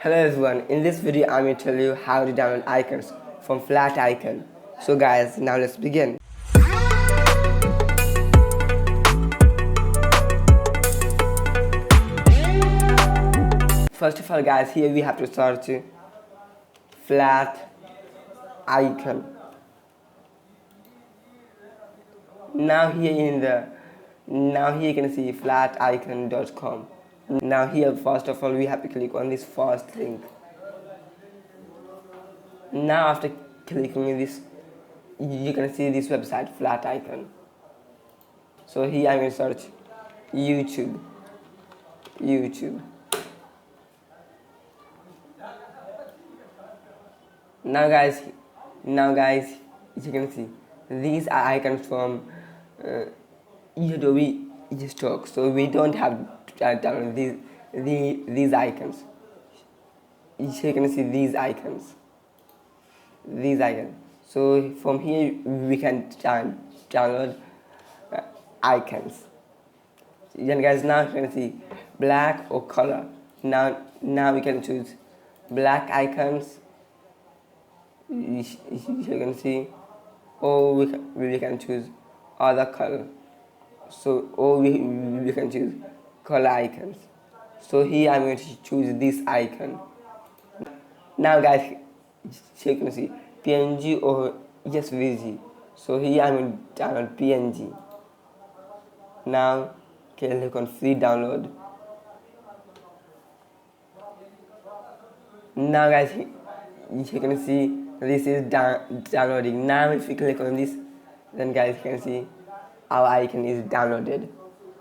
Hello everyone, in this video I'm going to tell you how to download icons from Flaticon. So guys, now let's begin. First of all guys, here we have to search Flaticon. Now here you can see flaticon.com. Now here first of all we have to click on this first link. Now after clicking this, you can see this website Flaticon. So here I'm going to search YouTube. Now guys, you can see these are icons from Adobe Stock. So we don't have to download these icons. You can see these icons. So from here we can download icons. Then guys, now you can see black or color. Now we can choose black icons. You can see, or we can choose other color. So or we can choose color icons. So here I'm going to choose this icon. Now guys, you can see PNG or SVG. So here I'm going to download PNG. Now click on free download. Now guys, you can see this is downloading. Now if you click on this, then guys you can see our icon is downloaded.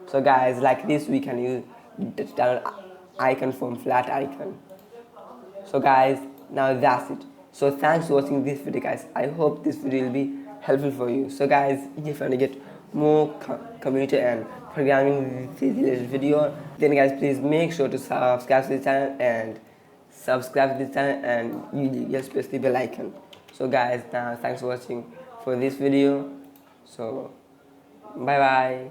So guys, like this we can use the download icon from Flaticon. So guys, now that's it. So thanks for watching this video guys. I hope this video will be helpful for you. So guys, if you want to get more computer and programming related video, then guys please make sure to subscribe to the channel and you just press the bell icon. So guys, now thanks for watching for this video. So bye bye.